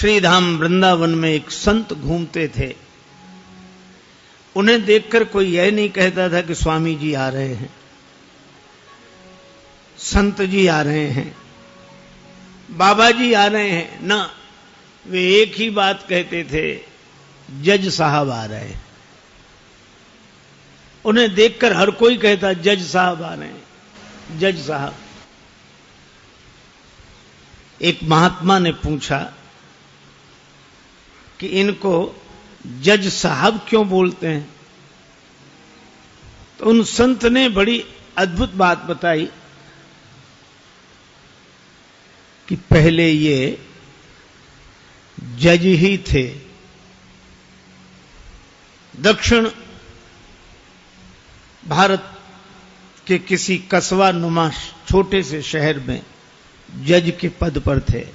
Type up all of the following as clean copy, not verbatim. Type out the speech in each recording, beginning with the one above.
श्रीधाम वृंदावन में एक संत घूमते थे। उन्हें देखकर कोई यह नहीं कहता था कि स्वामी जी आ रहे हैं, संत जी आ रहे हैं, बाबा जी आ रहे हैं। ना, वे एक ही बात कहते थे, जज साहब आ रहे हैं। उन्हें देखकर हर कोई कहता जज साहब आ रहे हैं, जज साहब। एक महात्मा ने पूछा कि इनको जज साहब क्यों बोलते हैं? तो उन संत ने बड़ी अद्भुत बात बताई कि पहले ये जज ही थे। दक्षिण भारत के किसी कस्बा नुमा छोटे से शहर में जज के पद पर थे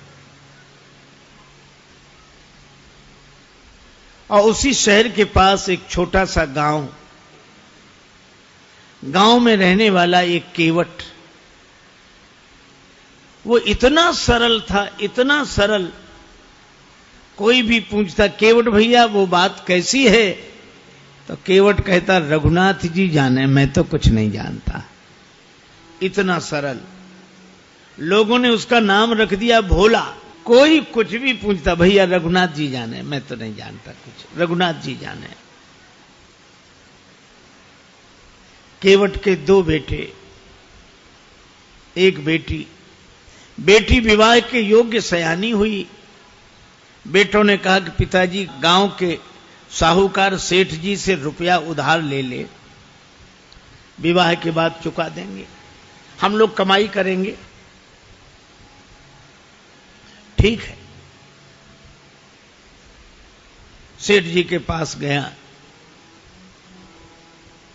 और उसी शहर के पास एक छोटा सा गांव में रहने वाला एक केवट, वो इतना सरल था, इतना सरल। कोई भी पूछता केवट भैया वो बात कैसी है, तो केवट कहता रघुनाथ जी जाने, मैं तो कुछ नहीं जानता। इतना सरल। लोगों ने उसका नाम रख दिया भोला। कोई कुछ भी पूछता भैया रघुनाथ जी जाने, मैं तो नहीं जानता कुछ, रघुनाथ जी जाने। केवट के 2 बेटे, एक बेटी। बेटी विवाह के योग्य सयानी हुई। बेटों ने कहा कि पिताजी गांव के साहूकार सेठ जी से रुपया उधार ले ले, विवाह के बाद चुका देंगे, हम लोग कमाई करेंगे। ठीक है। सेठ जी के पास गया,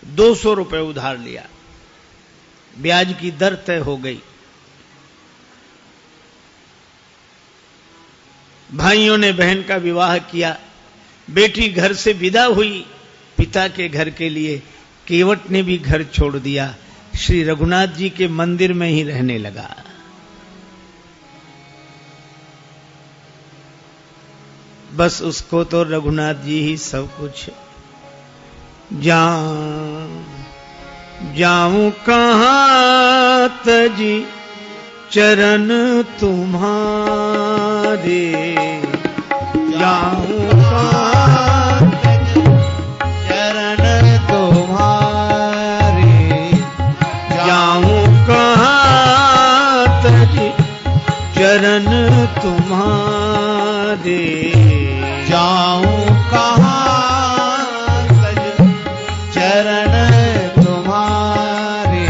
200 रुपए उधार लिया, ब्याज की दर तय हो गई। भाइयों ने बहन का विवाह किया, बेटी घर से विदा हुई पिता के घर के लिए। केवट ने भी घर छोड़ दिया, श्री रघुनाथ जी के मंदिर में ही रहने लगा। बस उसको तो रघुनाथ जी ही सब कुछ। जाऊं कहां तजी चरण तुम्हारे, जाऊं कहां तजी चरण तुम्हारे, जाऊं कहां तजी चरण तुम्हारे, जाऊं कहां तज चरण तुम्हारे।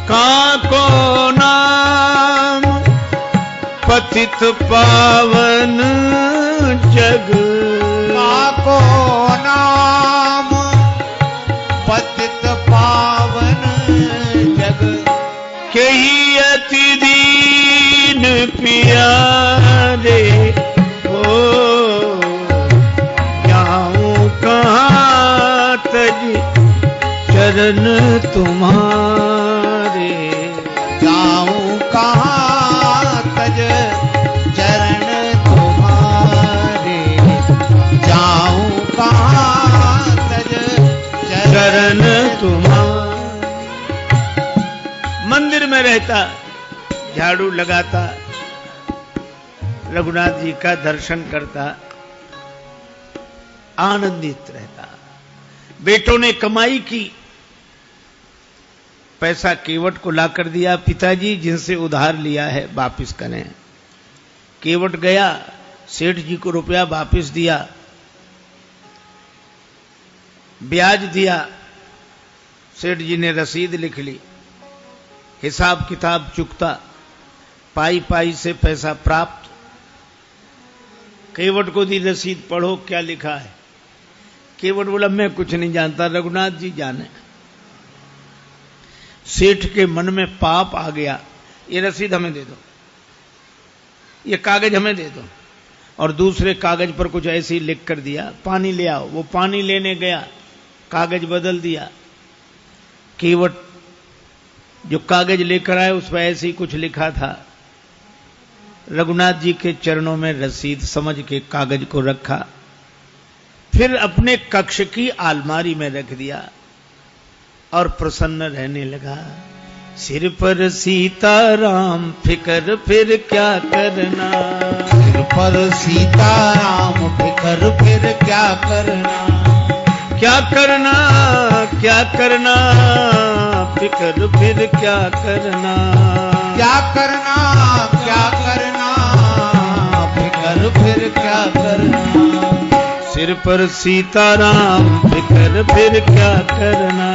काको नाम पतित पावन जग, काको नाम पतित पावन जग, केही अति दीन पियारे। जाऊं कहां तज चरण तुम्हारे, जाऊं कहां तज चरण तुम्हारे, जाऊं कहां तज चरण तुम्हारे। मंदिर में रहता, झाड़ू लगाता, रघुनाथ जी का दर्शन करता, आनंदित रहता। बेटों ने कमाई की, पैसा केवट को लाकर दिया, पिताजी जिनसे उधार लिया है वापस करें। केवट गया, सेठ जी को रुपया वापस दिया, ब्याज दिया। सेठ जी ने रसीद लिख ली, हिसाब किताब चुकता, पाई पाई से पैसा प्राप्त। केवट को दी रसीद, पढ़ो क्या लिखा है। केवट बोला मैं कुछ नहीं जानता, रघुनाथ जी जाने। सेठ के मन में पाप आ गया, ये रसीद हमें दे दो, ये कागज हमें दे दो। और दूसरे कागज पर कुछ ऐसे ही लिख कर दिया, पानी ले आओ। वो पानी लेने गया, कागज बदल दिया। केवट जो कागज लेकर आए उस पर ऐसे ही कुछ लिखा था, रघुनाथ जी के चरणों में रसीद समझ के कागज को रखा, फिर अपने कक्ष की अलमारी में रख दिया और प्रसन्न रहने लगा। सिर पर सीताराम फिकर फिर क्या करना, सिर पर सीताराम फिकर फिर क्या करना, क्या करना क्या करना, फिकर फिर क्या करना, क्या करना क्या करना, फिकर फिर क्या करना। सिर पर सीताराम फिकर फिर क्या करना,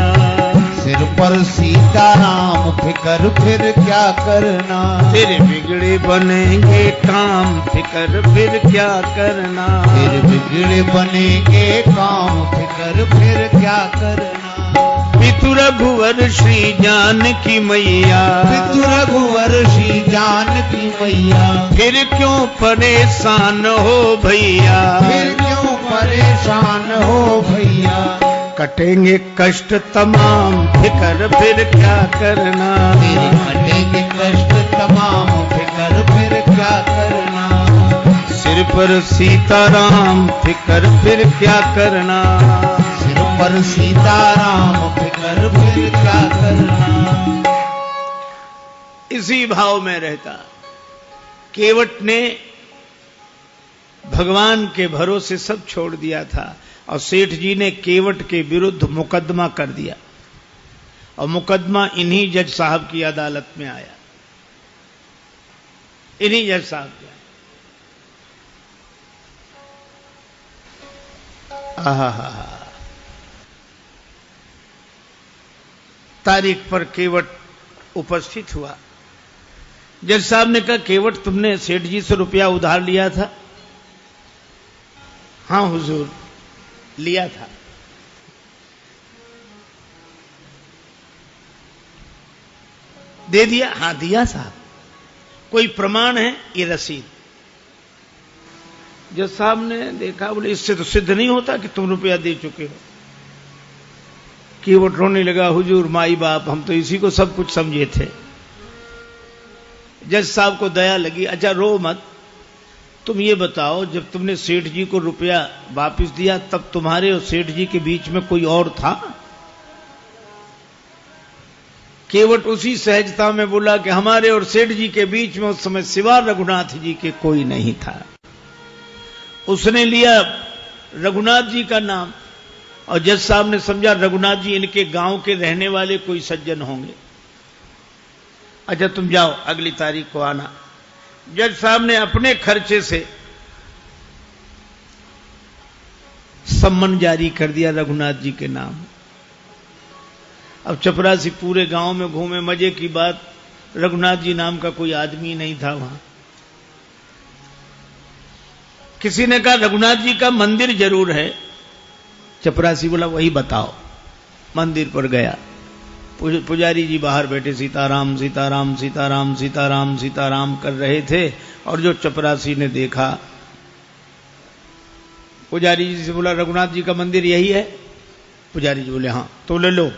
सिर पर सीताराम फिकर फिर क्या करना। तेरे बिगड़े बनेंगे काम फिकर फिर क्या करना, तेरे बिगड़े बनेंगे काम फिकर फिर क्या करना। पितु रघुवर श्री जानकी मैया, पितु रघुवर श्री जानकी मैया, फिर क्यों परेशान हो भैया, फिर क्यों परेशान हो भैया। कटेंगे कष्ट तमाम फिकर फिर क्या करना, तेरे कटेंगे कष्ट तमाम फिकर फिर क्या करना। सिर पर सीताराम फिकर फिर क्या करना, सिर पर सीताराम फिकर फिर क्या करना। इसी भाव में रहता केवट ने भगवान के भरोसे सब छोड़ दिया था और सेठ जी ने केवट के विरुद्ध मुकदमा कर दिया और मुकदमा इन्हीं जज साहब की अदालत में आया, इन्हीं जज साहब के आया। तारीख पर केवट उपस्थित हुआ। जज साहब ने कहा, केवट तुमने सेठ जी से रुपया उधार लिया था? हाँ हुजूर, लिया था। दे दिया? हाँ दिया साहब। कोई प्रमाण है? ये रसीद। जज साहब ने देखा, बोले इससे तो सिद्ध नहीं होता कि तुम रुपया दे चुके हो। केवट रोने लगा, हुजूर माई बाप हम तो इसी को सब कुछ समझे थे। जज साहब को दया लगी, अच्छा रो मत, तुम ये बताओ जब तुमने सेठ जी को रुपया वापस दिया तब तुम्हारे और सेठ जी के बीच में कोई और था? केवट उसी सहजता में बोला कि हमारे और सेठ जी के बीच में उस समय सिवा रघुनाथ जी के कोई नहीं था। उसने लिया रघुनाथ जी का नाम और जज साहब ने समझा रघुनाथ जी इनके गांव के रहने वाले कोई सज्जन होंगे। अच्छा तुम जाओ, अगली तारीख को आना। जज साहब ने अपने खर्चे से सम्मन जारी कर दिया रघुनाथ जी के नाम। अब चपरासी पूरे गांव में घूमे। मजे की बात, रघुनाथ जी नाम का कोई आदमी नहीं था वहां। किसी ने कहा रघुनाथ जी का मंदिर जरूर है। चपरासी बोला वही बताओ। मंदिर पर गया, पुजारी जी बाहर बैठे सीताराम सीताराम सीताराम सीताराम सीताराम कर रहे थे और जो चपरासी ने देखा, पुजारी जी से बोला रघुनाथ जी का मंदिर यही है? पुजारी जी बोले हाँ। तो ले लो।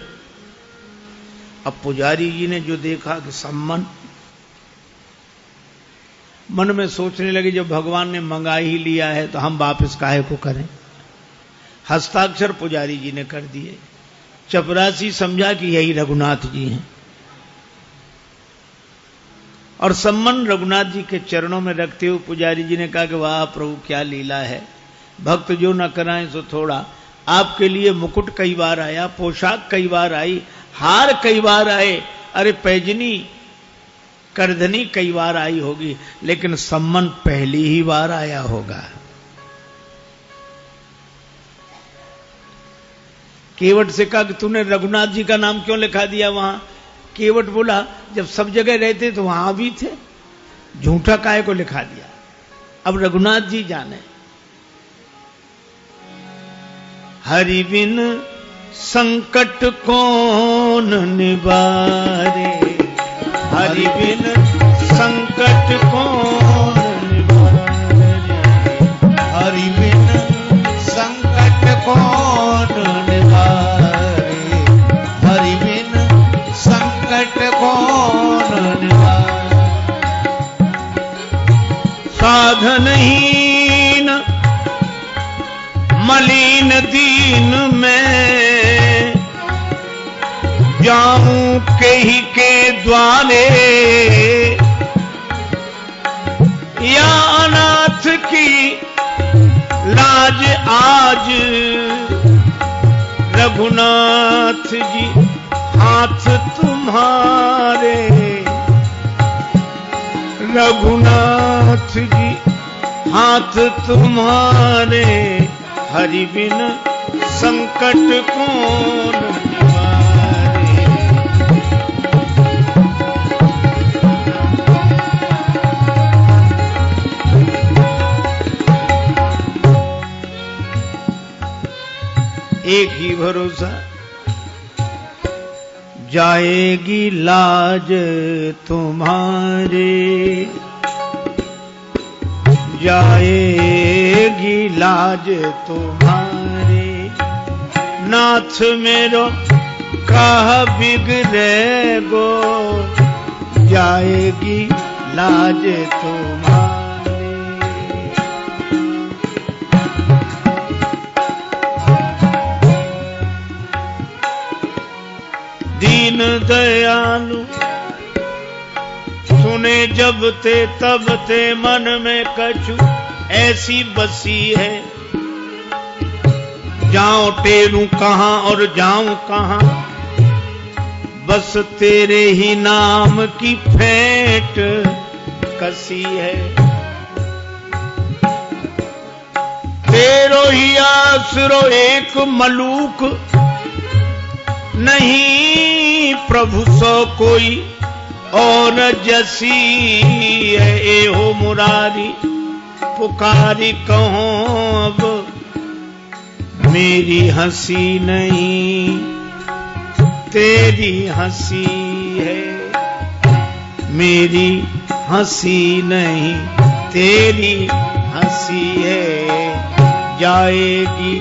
अब पुजारी जी ने जो देखा कि सम्मन, मन में सोचने लगे जब भगवान ने मंगा ही लिया है तो हम वापस काहे को करें। हस्ताक्षर पुजारी जी ने कर दिए। चपरासी समझा कि यही रघुनाथ जी हैं और सम्मन रघुनाथ जी के चरणों में रखते हुए पुजारी जी ने कहा कि वाह प्रभु क्या लीला है, भक्त जो न कराएं सो थोड़ा। आपके लिए मुकुट कई बार आया, पोशाक कई बार आई, हार कई बार आए, अरे पैजनी करधनी कई बार आई होगी, लेकिन सम्मन पहली ही बार आया होगा। केवट से कहा कि तूने रघुनाथ जी का नाम क्यों लिखा दिया वहां? केवट बोला जब सब जगह रहते तो वहां भी थे, झूठा काहे को लिखा दिया। अब रघुनाथ जी जाने। हरि बिन संकट कौन निवारे, हरि बिन संकट कौन निवारे, हरि बिन संकट कौन निवारे, हरि बिन संकट कौन निवारे। साधनहीन मलिन दीन में जाऊं कहीं के द्वारे या अनाथ की लाज आज रघुनाथ जी हाथ तुम्हारे रघुनाथ जी हाथ तुम्हारे हरि बिन संकट कौन निवारे। एक ही भरोसा जाएगी लाज तुम्हारे जाएगी लाज तुम्हारे नाथ मेरो कह बिगड़े गो जाएगी लाज तुम्हारे। दीन दयालु सुने जब ते तब ते मन में कछु ऐसी बसी है जाऊं टेरूं कहां और जाऊं कहां बस तेरे ही नाम की फेंट कसी है। तेरो ही आसरो एक मलूक नहीं प्रभु सो कोई और जसी है ए हो मुरारी पुकारी कहो अब मेरी हंसी नहीं तेरी हंसी है मेरी हंसी नहीं तेरी हंसी है जाएगी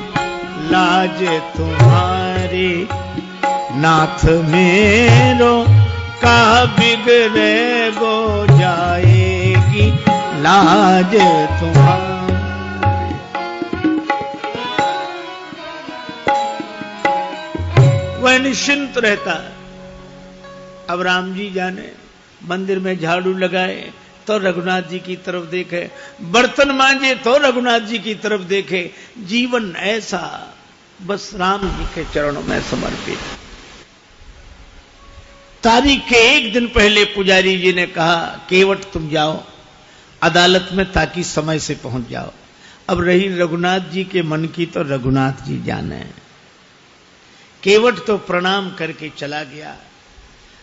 लाज तुम्हारी नाथ मेरो का बिगड़े गो जाएगी लाज तुम्हारी। वह निश्चिंत रहता। अब राम जी जाने मंदिर में झाड़ू लगाए तो रघुनाथ जी की तरफ देखे, बर्तन मांजे तो रघुनाथ जी की तरफ देखे। जीवन ऐसा बस राम जी के चरणों में समर्पित। तारीख के एक दिन पहले पुजारी जी ने कहा केवट तुम जाओ अदालत में ताकि समय से पहुंच जाओ। अब रही रघुनाथ जी के मन की तो रघुनाथ जी जाने। केवट तो प्रणाम करके चला गया।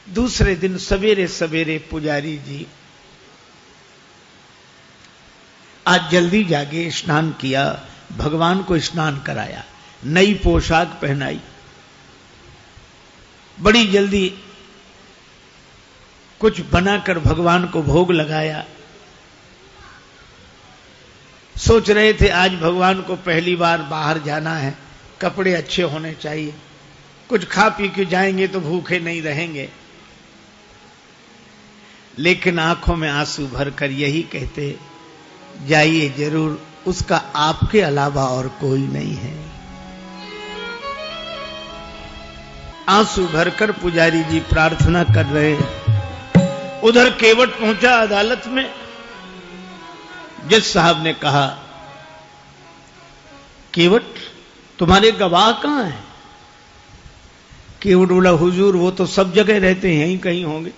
दूसरे दिन सवेरे सवेरे पुजारी जी आज जल्दी जागे, स्नान किया, भगवान को स्नान कराया, नई पोशाक पहनाई, बड़ी जल्दी कुछ बनाकर भगवान को भोग लगाया। सोच रहे थे आज भगवान को पहली बार बाहर जाना है, कपड़े अच्छे होने चाहिए, कुछ खा पी के जाएंगे तो भूखे नहीं रहेंगे। लेकिन आंखों में आंसू भरकर यही कहते जाइए जरूर, उसका आपके अलावा और कोई नहीं है। आंसू भरकर पुजारी जी प्रार्थना कर रहे। उधर केवट पहुंचा अदालत में। जज साहब ने कहा केवट तुम्हारे गवाह कहां हैं? केवट बोला हुजूर वो तो सब जगह रहते हैं, यहीं कहीं होंगे,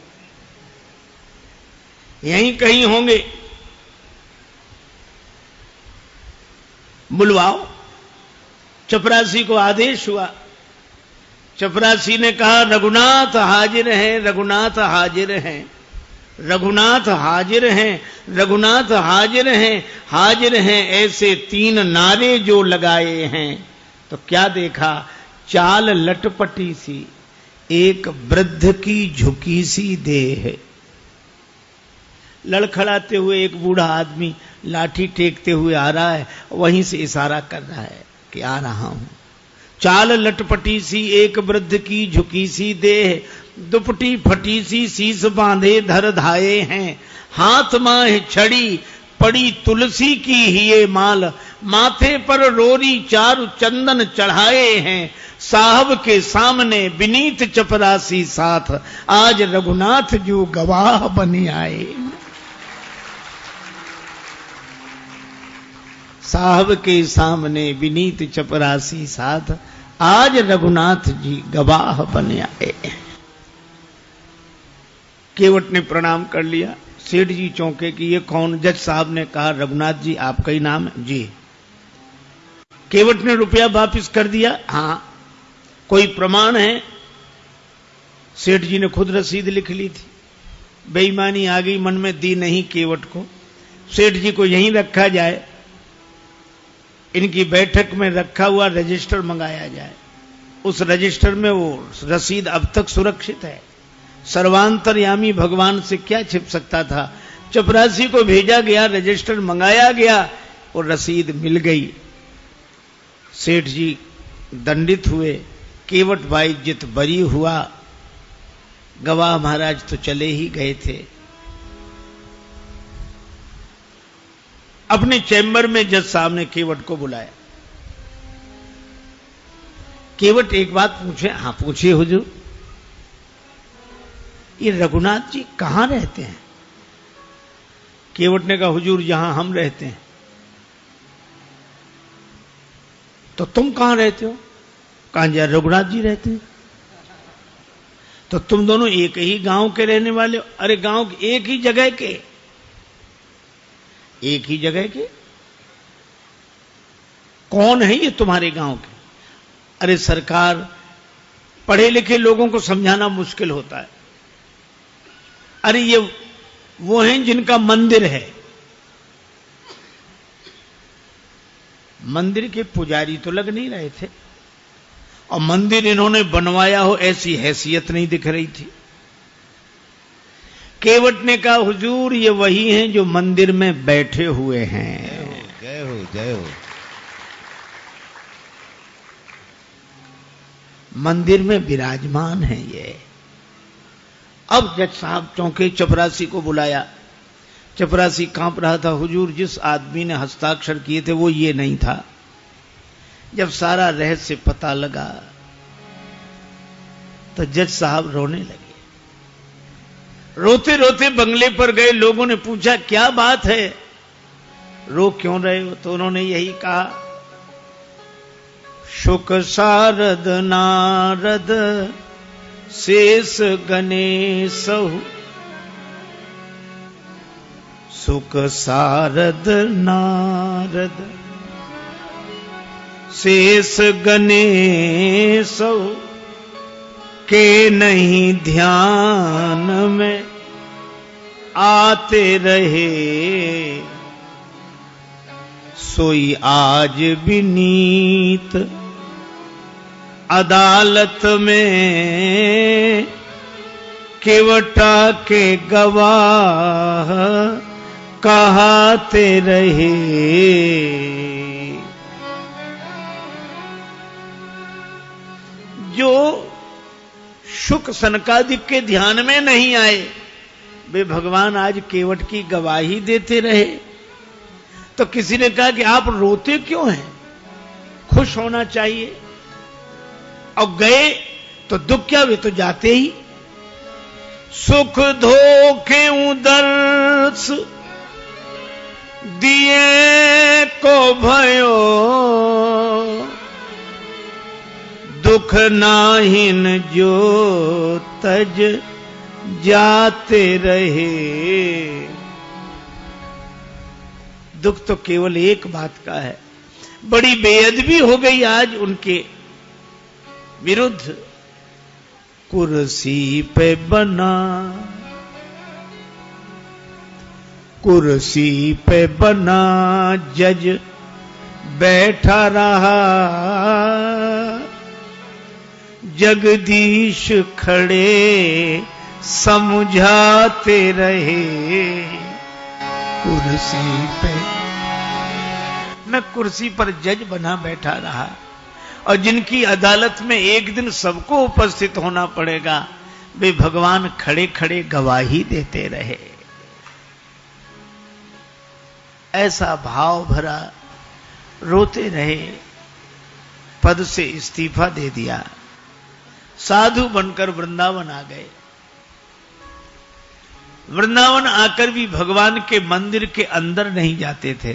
यहीं कहीं होंगे। बुलवाओ। चपरासी को आदेश हुआ। चपरासी ने कहा रघुनाथ हाजिर हैं, रघुनाथ हाजिर हैं, रघुनाथ हाजिर हैं, रघुनाथ हाजिर हैं, हाजिर हैं। ऐसे 3 नारे जो लगाए हैं तो क्या देखा, चाल लटपटी सी, एक वृद्ध की झुकी सी देह। लड़खड़ाते हुए एक बूढ़ा आदमी लाठी टेकते हुए आ रहा है, वहीं से इशारा कर रहा है कि आ रहा हूं। चाल लटपटी सी, एक वृद्ध की झुकी सी देह, दुपटी फटी सी, शीस बांधे धर धाये हैं, हाथ माह छड़ी पड़ी तुलसी की ही ये माल, माथे पर रोरी चारु चंदन चढ़ाए हैं, साहब के सामने विनीत चपरासी साथ, आज रघुनाथ जो गवाह बनी आए। साहब के सामने विनीत चपरासी साथ, आज रघुनाथ जी गवाह बने आए। केवट ने प्रणाम कर लिया। सेठ जी चौंके कि ये कौन? जज साहब ने कहा रघुनाथ जी आपका ही नाम है? जी। केवट ने रुपया वापस कर दिया। हाँ। कोई प्रमाण है? सेठ जी ने खुद रसीद लिख ली थी। बेईमानी आ गई मन में, दी नहीं केवट को। सेठ जी को यहीं रखा जाए, इनकी बैठक में रखा हुआ रजिस्टर मंगाया जाए। उस रजिस्टर में वो रसीद अब तक सुरक्षित है। सर्वांतरयामी भगवान से क्या छिप सकता था? चपरासी को भेजा गया, रजिस्टर मंगाया गया और रसीद मिल गई। सेठ जी दंडित हुए, केवट भाई जित बरी हुआ। गवाह महाराज तो चले ही गए थे। अपने चैम्बर में जज साहब ने केवट को बुलाया। केवट एक बात पूछे? हाँ पूछिए हुजूर। ये रघुनाथ जी कहां रहते हैं? केवट ने कहा हुजूर यहां हम रहते हैं। तो तुम कहां रहते हो? कहां जा? रघुनाथ जी रहते हैं। तो तुम दोनों एक ही गांव के रहने वाले हो? अरे गांव एक ही जगह के। एक ही जगह के? कौन है ये तुम्हारे गांव के? अरे सरकार, पढ़े लिखे लोगों को समझाना मुश्किल होता है। अरे ये वो हैं जिनका मंदिर है। मंदिर के पुजारी तो लग नहीं रहे थे, और मंदिर इन्होंने बनवाया हो ऐसी हैसियत नहीं दिख रही थी। केवट ने कहा हुजूर ये वही हैं जो मंदिर में बैठे हुए हैं। जय हो जय हो। मंदिर में विराजमान है ये। अब जज साहब चौंके, चपरासी को बुलाया। चपरासी कांप रहा था। हुजूर जिस आदमी ने हस्ताक्षर किए थे वो ये नहीं था। जब सारा रहस्य पता लगा तो जज साहब रोने लगे। रोते रोते बंगले पर गए। लोगों ने पूछा क्या बात है, रो क्यों रहे हो? तो उन्होंने यही कहा, शुक सारद नारद शेष गणेशहु, सुख सारद नारद शेष गणेशहु, के नहीं ध्यान में आते रहे, सोई आज विनीत अदालत में, केवटा के गवाह कहाते रहे। जो शुक सनकादिक के ध्यान में नहीं आए वे भगवान आज केवट की गवाही देते रहे। तो किसी ने कहा कि आप रोते क्यों हैं, खुश होना चाहिए। और गए तो दुख क्या, वे तो जाते ही। सुख धोखे दर्श दिए को भयो, दुख नाहिन जो तज जाते रहे। दुख तो केवल एक बात का है, बड़ी बेअदबी हो गई आज उनके विरुद्ध। कुर्सी पे बना, कुर्सी पे बना जज बैठा रहा, जगदीश खड़े समझाते रहे। कुर्सी पे, मैं कुर्सी पर जज बना बैठा रहा, और जिनकी अदालत में एक दिन सबको उपस्थित होना पड़ेगा वे भगवान खड़े खड़े गवाही देते रहे। ऐसा भाव भरा रोते रहे, पद से इस्तीफा दे दिया, साधु बनकर वृंदावन आ गए। वृंदावन आकर भी भगवान के मंदिर के अंदर नहीं जाते थे,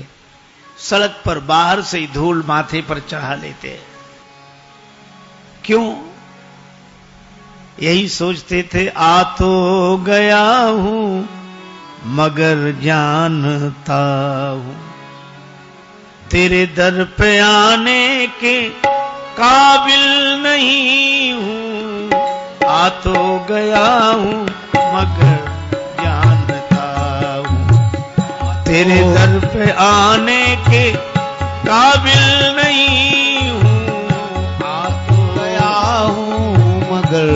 सड़क पर बाहर से ही धूल माथे पर चढ़ा लेते। क्यों? यही सोचते थे, आ तो गया हूं मगर जानता हूं तेरे दर पे आने के काबिल नहीं हूं। आ तो गया हूं मगर जानता हूं तेरे दर पे आने के काबिल नहीं हूं। आ तो गया हूं मगर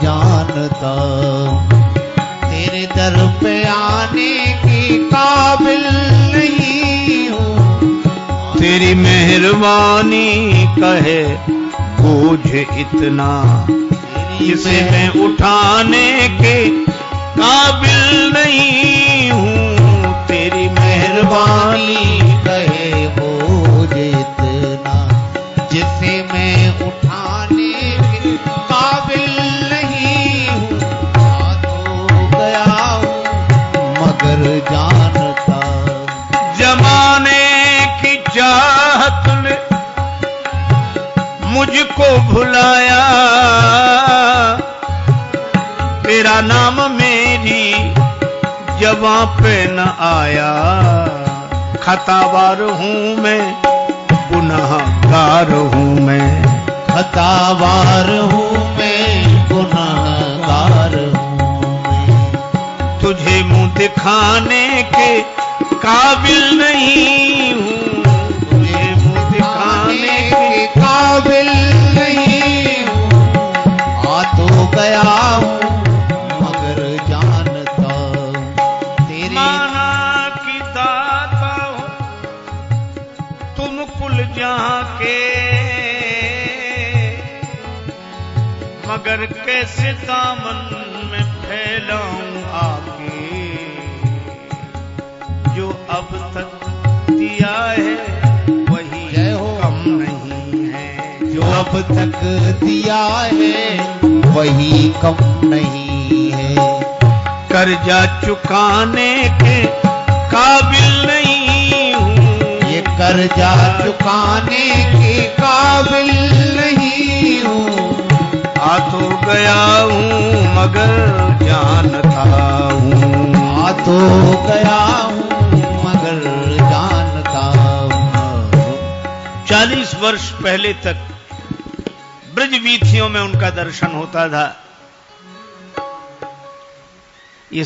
जानता तेरे दर पे आने के काबिल नहीं हूं। तेरी मेहरबानी कहे बोझ इतना जिसे मैं उठाने के काबिल नहीं हूं। तेरी मेहरबानी कहे बोझ इतना जिसे मैं उठाने के काबिल नहीं हूं। आ तो गया हूं मगर जानता जमाने की चाहत ने मुझको भुलाया, तेरा नाम मेरी जबां पे न आया। खतावार हूं मैं, गुनाहगार हूं मैं, खतावार हूं मैं, गुनाहगार हूं मैं। तुझे मुंह दिखाने के काबिल नहीं हूं। तुझे मुंह दिखाने के काबिल नहीं हूं। आ तो गया हूं मगर जानता तेरे माना की दाता हो तुम कुल जहां के, मगर कैसे दामन में फैलाऊं आके। जो अब तक दिया है वही कम नहीं है। जो अब तक दिया है वही कम नहीं है। कर्जा चुकाने के काबिल नहीं हूं। ये कर्जा चुकाने के काबिल नहीं हूं। आ तो गया हूं मगर जानता हूं। आ तो गया हूं मगर जानता हूं। 40 वर्ष पहले तक ब्रज वीथियों में उनका दर्शन होता था। ये